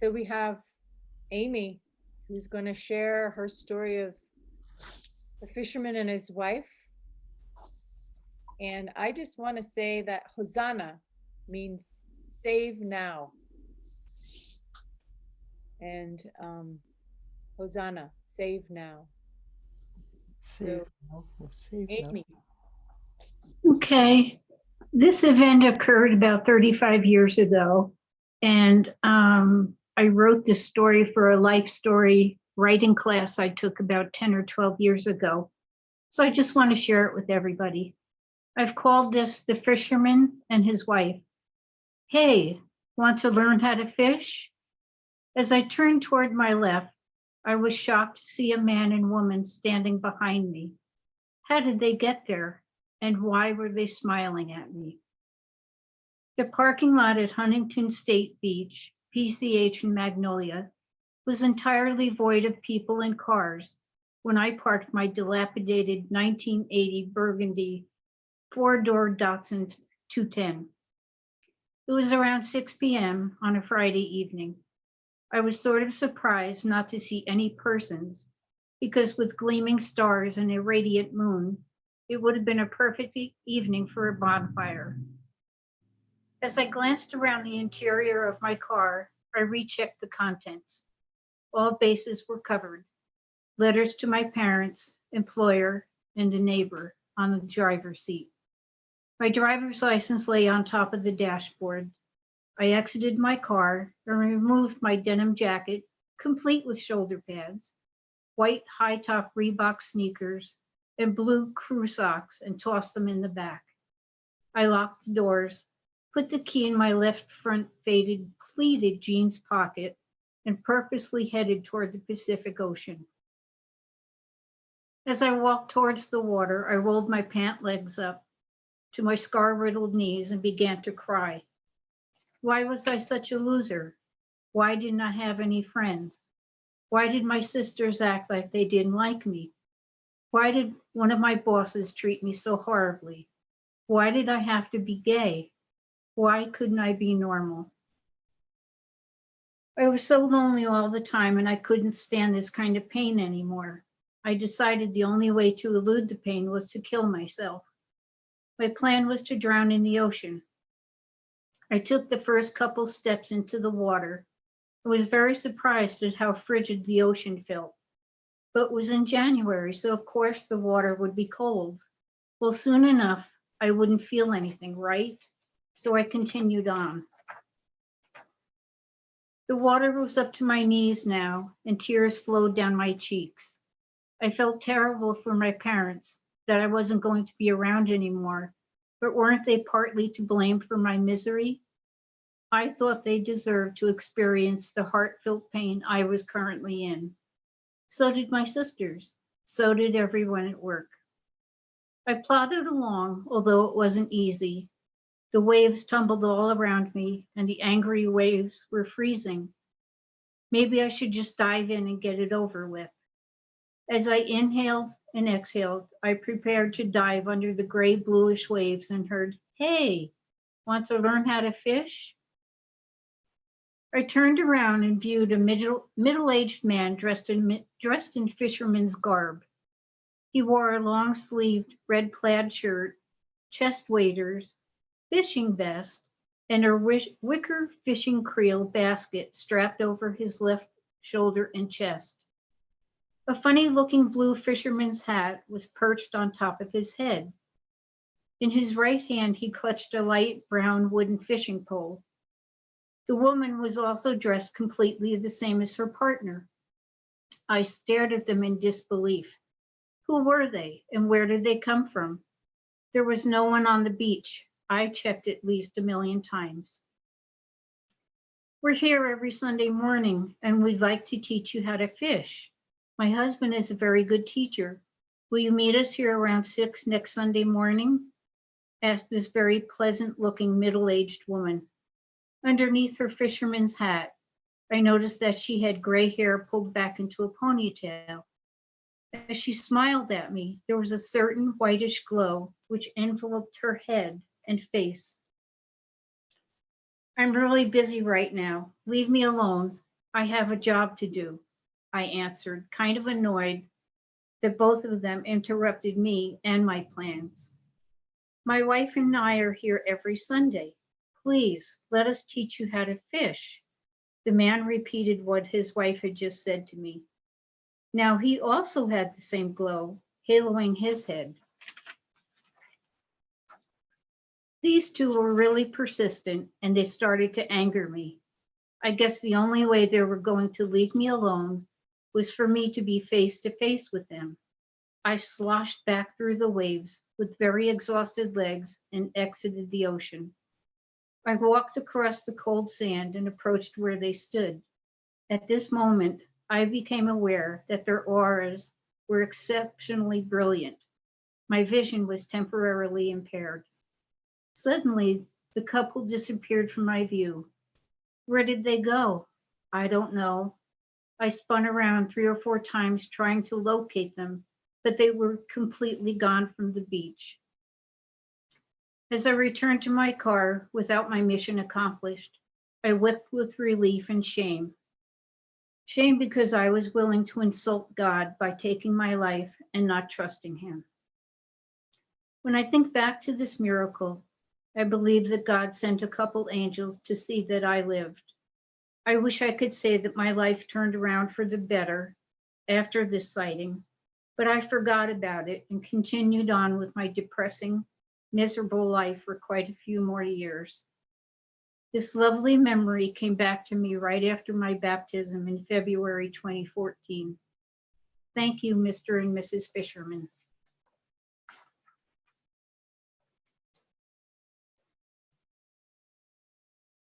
So we have Amy, who's going to share her story of the fisherman and his wife. And I just want to say that Hosanna means save now. And Hosanna, save now. Save So, now. Or save now. Amy, Okay, this event occurred about 35 years ago, and I wrote this story for a life story writing class I took about 10 or 12 years ago. So I just want to share it with everybody. I've called this The Fisherman and His Wife. Hey, want to learn how to fish? As I turned toward my left, I was shocked to see a man and woman standing behind me. How did they get there? And why were they smiling at me? The parking lot at Huntington State Beach, PCH in Magnolia, was entirely void of people and cars when I parked my dilapidated 1980 Burgundy four-door Datsun 210. It was around 6 p.m. on a Friday evening. I was sort of surprised not to see any persons because with gleaming stars and a radiant moon, it would have been a perfect evening for a bonfire. As I glanced around the interior of my car, I rechecked the contents. All bases were covered. Letters to my parents, employer, and a neighbor on the driver's seat. My driver's license lay on top of the dashboard. I exited my car and removed my denim jacket, complete with shoulder pads, white high-top Reebok sneakers, and blue crew socks, and tossed them in the back. I locked the doors, put the key in my left front faded pleated jeans pocket, and purposely headed toward the Pacific Ocean. As I walked towards the water, I rolled my pant legs up to my scar-riddled knees and began to cry. Why was I such a loser? Why didn't I have any friends? Why did my sisters act like they didn't like me? Why did one of my bosses treat me so horribly? Why did I have to be gay? Why couldn't I be normal? I was so lonely all the time and I couldn't stand this kind of pain anymore. I decided the only way to elude the pain was to kill myself. My plan was to drown in the ocean. I took the first couple steps into the water. I was very surprised at how frigid the ocean felt. But it was in January, so of course the water would be cold. Well, soon enough, I wouldn't feel anything, right? So I continued on. The water rose up to my knees now, and tears flowed down my cheeks. I felt terrible for my parents that I wasn't going to be around anymore, but weren't they partly to blame for my misery? I thought they deserved to experience the heartfelt pain I was currently in. So did my sisters. So did everyone at work. I plodded along, although it wasn't easy. The waves tumbled all around me, and the angry waves were freezing. Maybe I should just dive in and get it over with. As I inhaled and exhaled, I prepared to dive under the gray bluish waves and heard, "Hey, want to learn how to fish?" I turned around and viewed a middle-aged man dressed in fisherman's garb. He wore a long-sleeved red plaid shirt, chest waders, fishing vest, and a wicker fishing creel basket strapped over his left shoulder and chest. A funny-looking blue fisherman's hat was perched on top of his head. In his right hand, he clutched a light brown wooden fishing pole. The woman was also dressed completely the same as her partner. I stared at them in disbelief. Who were they, and where did they come from? There was no one on the beach. I checked at least a million times. We're here every Sunday morning, and we'd like to teach you how to fish. My husband is a very good teacher. Will you meet us here around 6 next Sunday morning? Asked this very pleasant-looking middle-aged woman. Underneath her fisherman's hat, I noticed that she had gray hair pulled back into a ponytail. As she smiled at me, there was a certain whitish glow which enveloped her head and face. I'm really busy right now. Leave me alone. I have a job to do, I answered, kind of annoyed that both of them interrupted me and my plans. My wife and I are here every Sunday. Please let us teach you how to fish. The man repeated what his wife had just said to me. Now he also had the same glow haloing his head. These two were really persistent and they started to anger me. I guess the only way they were going to leave me alone was for me to be face to face with them. I sloshed back through the waves with very exhausted legs and exited the ocean. I walked across the cold sand and approached where they stood. At this moment, I became aware that their auras were exceptionally brilliant. My vision was temporarily impaired. Suddenly, the couple disappeared from my view. Where did they go? I don't know. I spun around 3 or 4 times trying to locate them, but they were completely gone from the beach. As I returned to my car without my mission accomplished, I wept with relief and shame. Shame because I was willing to insult God by taking my life and not trusting Him. When I think back to this miracle, I believe that God sent a couple angels to see that I lived. I wish I could say that my life turned around for the better after this sighting, but I forgot about it and continued on with my depressing, miserable life for quite a few more years. This lovely memory came back to me right after my baptism in February 2014. Thank you, Mr. and Mrs. Fisherman.